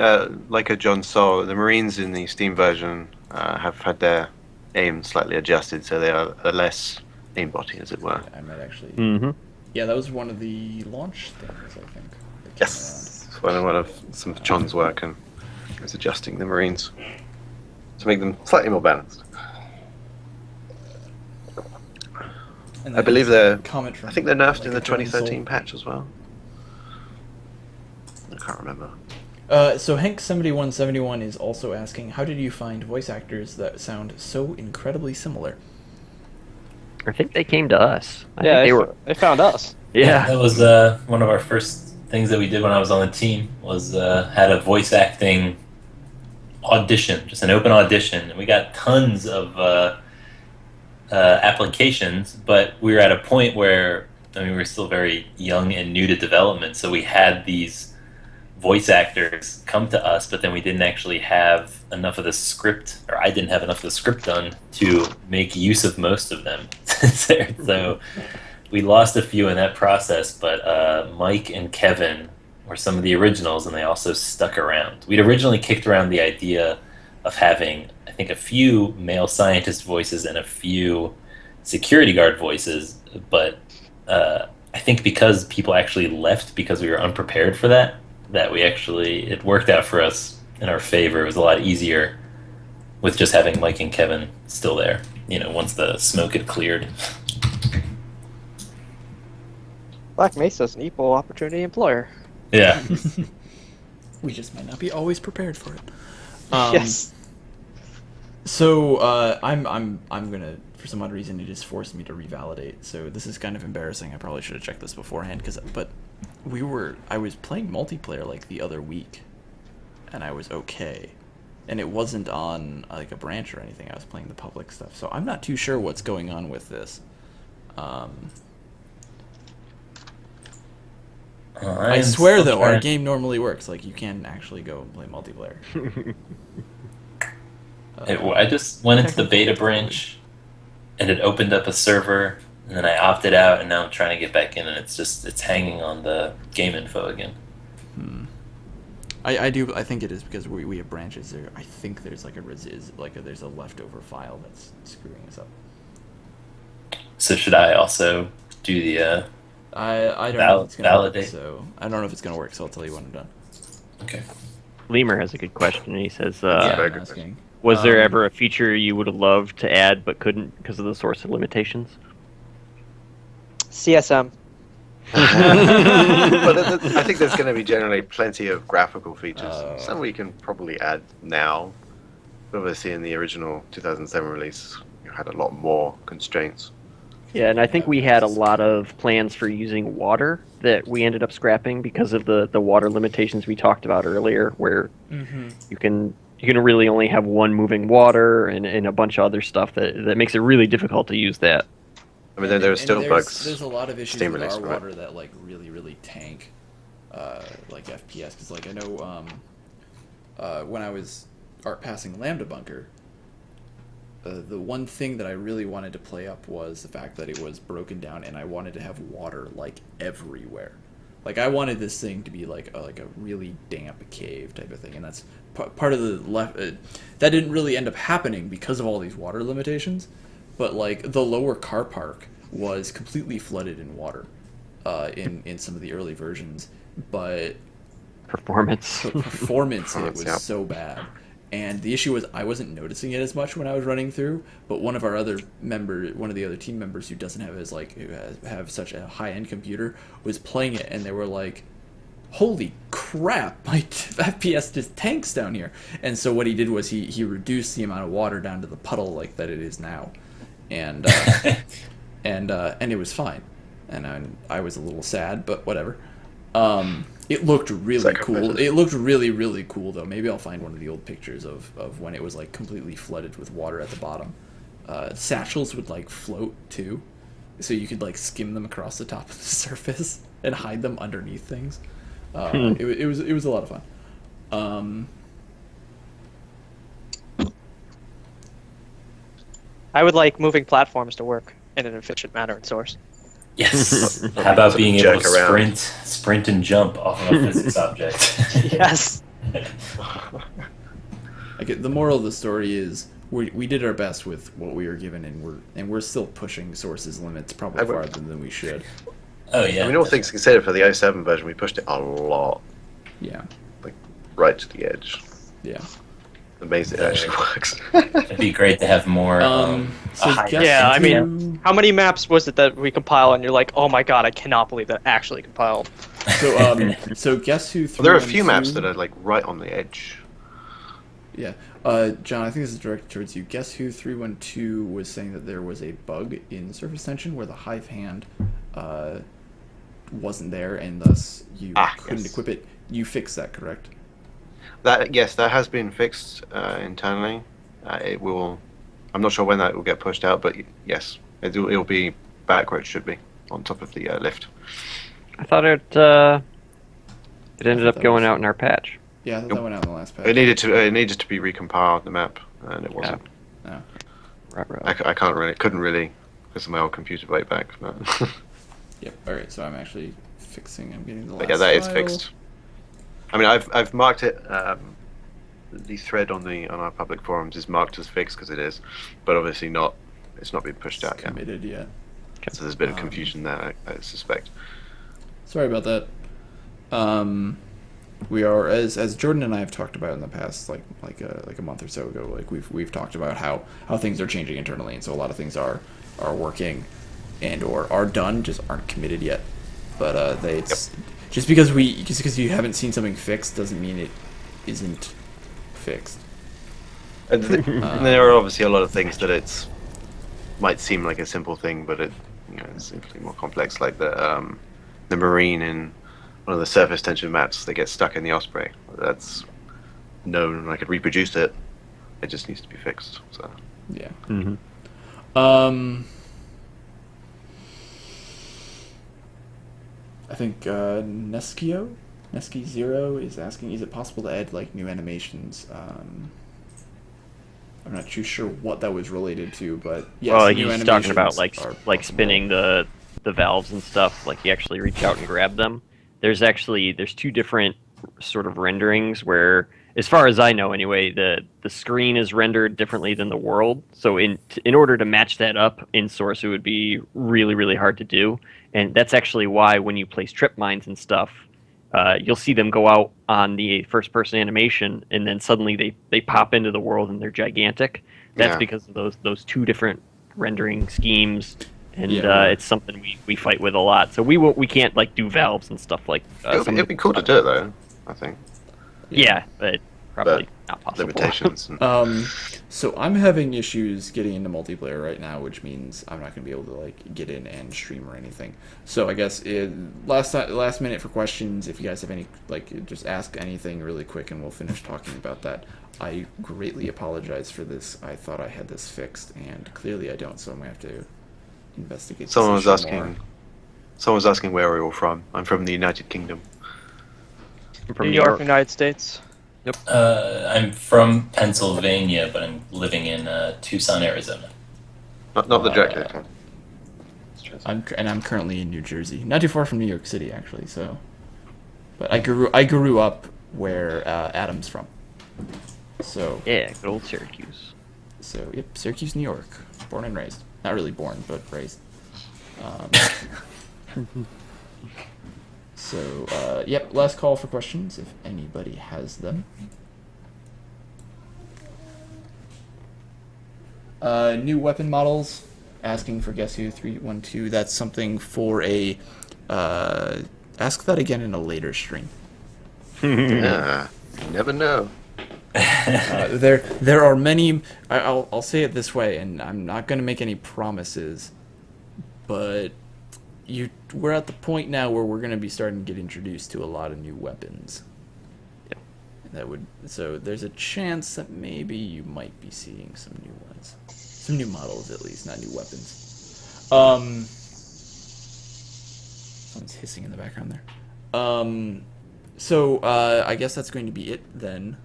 like a John saw, the Marines in the Steam version have had their aim slightly adjusted, so they are less aimbotty, as it were. I might actually. Mm-hmm. Yeah, that was one of the launch things, I think. that came Yes, it's one of some of John's work, and is adjusting the Marines to make them slightly more balanced. around. And I believe they're. comment from I think they're nerfed like in the a German 2013 soul. patch as well. I can't remember. So Hank7171 is also asking, how did you find voice actors that sound so incredibly similar? I think they came to us. I Yeah, think they found us. Yeah. That was one of our first things that we did when I was on the team. Was had a voice acting audition, just an open audition, and we got tons of applications. But we were at a point where we were still very young and new to development, so we had these voice actors come to us, but then we didn't actually have enough of the script, or I didn't have enough of the script done to make use of most of them. So we lost a few in that process, but Mike and Kevin were some of the originals, and they also stuck around. We'd originally kicked around the idea of having, I think, a few male scientist voices and a few security guard voices, but I think because people actually left because we were unprepared for that, it worked out for us in our favor. It was a lot easier with just having Mike and Kevin still there, once the smoke had cleared. Black Mesa's an equal opportunity employer. Yeah. We just might not be always prepared for it. Yes. So I'm gonna, for some odd reason, it just forced me to revalidate. So this is kind of embarrassing. I probably should have checked this beforehand, but I was playing multiplayer like the other week, and I was okay, and it wasn't on like a branch or anything. I was playing the public stuff, so I'm not too sure what's going on with this. I swear though, our game normally works. Like you can actually go and play multiplayer. I just went into the beta branch, and it opened up a server, and then I opted out, and now I'm trying to get back in, and it's hanging on the game info again. I think it is because we have branches there. I think there's like there's a leftover file that's screwing us up. So should I also do the I don't know if it's gonna validate? work, so I don't know if it's gonna work. So I'll tell you when I'm done. Okay. Lemur has a good question. He says, Yeah, very I'm good asking. Was there ever a feature you would have loved to add but couldn't because of the source of limitations? CSM. I think there's going to be generally plenty of graphical features. Some we can probably add now. But obviously, in the original 2007 release, you had a lot more constraints. Yeah, and I think we had a lot of plans for using water that we ended up scrapping because of the water limitations we talked about earlier, where you can really only have one moving water and a bunch of other stuff that makes it really difficult to use that. I mean, there are still bugs. There's a lot of issues Steam with release, our right? water that like really tank, like FPS. Because like I know when I was art passing Lambda Bunker, the one thing that I really wanted to play up was the fact that it was broken down, and I wanted to have water like everywhere. Like I wanted this thing to be like a really damp cave type of thing, and that's part of the left. That didn't really end up happening because of all these water limitations. But like the lower car park was completely flooded in water in some of the early versions, but Performance. it was so bad. And the issue was I wasn't noticing it as much when I was running through, but one of the other team members who doesn't have have such a high-end computer was playing it, and they were like, holy crap, my FPS just tanks down here. And so what he did was he reduced the amount of water down to the puddle like that it is now. And and it was fine. And I was a little sad, but whatever. It looked really cool. It looked really cool, though. Maybe I'll find one of the old pictures of when it was like completely flooded with water at the bottom. Satchels would like float too, so you could like skim them across the top of the surface and hide them underneath things. It was a lot of fun. I would like moving platforms to work in an efficient manner in Source. Yes. How about being able to sprint and jump off of a physics object? Yes. The moral of the story is we did our best with what we were given, and we're still pushing Source's limits probably farther than we should. Oh yeah. I mean, all things considered, for the 07 version, we pushed it a lot. Yeah. Like right to the edge. Yeah. Amazing, it actually works. It'd be great to have more. Yeah, I mean, how many maps was it that we compile, and you're like, oh my god, I cannot believe that actually compiled. So guess who? Well, there are a few maps that are like right on the edge. Yeah, John, I think this is directed towards you. Guess who 312 was saying that there was a bug in surface tension where the hive hand wasn't there, and thus you couldn't equip it. You fixed that, correct? Yes, that has been fixed internally. It will. I'm not sure when that will get pushed out, but yes, it'll be back where it should be, on top of the lift. I thought it ended up going out in our patch. Yeah, I thought that went out in the last patch. It needed to be recompiled, the map, and it wasn't. No. Right. I couldn't really because of my old computer way back. But Yep. All right. So I'm actually fixing. I'm getting the last. but yeah, that is file. fixed. I mean, I've marked it. The thread on our public forums is marked as fixed because it is, but obviously not. It's not been pushed out yet. Committed yet. So there's a bit of confusion there, I suspect. Sorry about that. We are, as Jordan and I have talked about in the past, like a month or so ago. Like we've talked about how things are changing internally, and so a lot of things are working and or are done, just aren't committed yet. But just because you haven't seen something fixed doesn't mean it isn't fixed. And there are obviously a lot of things that might seem like a simple thing, but it's simply more complex. Like the marine in one of the surface tension maps that gets stuck in the Osprey. That's known. I could reproduce it. It just needs to be fixed. So Yeah. Mm-hmm. I think Nesky0 is asking, is it possible to add like new animations? I'm not too sure what that was related to, but yes, well, new he's talking about animations like are spinning the valves and stuff. Like you actually reach out and grab them. There's two different sort of renderings where, as far as I know anyway, the screen is rendered differently than the world. So in order to match that up in Source, it would be really hard to do. And that's actually why when you place trip mines and stuff, you'll see them go out on the first-person animation, and then suddenly they pop into the world and they're gigantic. That's Yeah. because of those two different rendering schemes, and Yeah. it's something we fight with a lot. So we can't like do valves and stuff like. It'd be cool to do it though. I think Yeah, but probably not possible. limitations. And, So I'm having issues getting into multiplayer right now, which means I'm not going to be able to like get in and stream or anything. So I guess last minute for questions. If you guys have any, like, just ask anything really quick, and we'll finish talking about that. I greatly apologize for this. I thought I had this fixed, and clearly I don't. So I'm going to have to investigate. this someone was issue more. asking. Someone was asking where we're all from. I'm from the United Kingdom. From New York, United States. I'm from Pennsylvania, but I'm living in Tucson, Arizona. Not the Dracula. I'm currently in New Jersey, not too far from New York City, actually. So, but I grew up where Adam's from. So Yeah, good old Syracuse. So, yep, Syracuse, New York. Born and raised. Not really born, but raised. Yep, last call for questions, if anybody has them. New weapon models. Asking for Guess Who 312. That's something for a... ask that again in a later stream. Yeah, you never know. There are many. I'll say it this way, and I'm not going to make any promises, but we're at the point now where we're going to be starting to get introduced to a lot of new weapons. Yeah. So there's a chance that maybe you might be seeing some new ones, some new models at least, not new weapons. Someone's hissing in the background there. I guess that's going to be it then.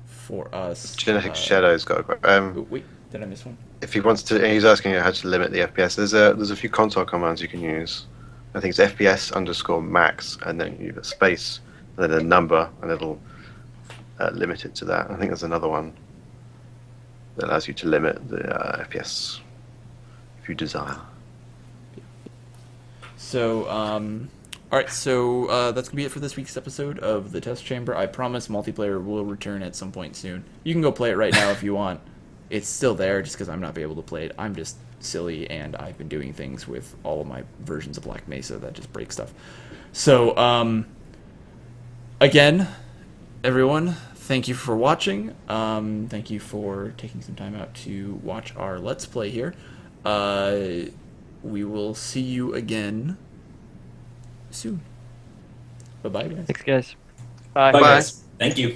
For us, Genetic Shadow's got a wait, did I miss one? if he wants to, he's asking how to limit the FPS. There's a few console commands you can use. I think it's FPS_max, and then you have a space, and then a number, and it'll limit it to that. I think there's another one that allows you to limit the FPS if you desire. So, alright, so that's going to be it for this week's episode of The Test Chamber. I promise multiplayer will return at some point soon. You can go play it right now if you want. It's still there just because I'm not able to play it. I'm just silly, and I've been doing things with all of my versions of Black Mesa that just break stuff. So, again, everyone, thank you for watching. Thank you for taking some time out to watch our Let's Play here. We will see you again soon. Bye-bye, guys. Thanks, guys. Bye. Bye, guys. Thank you.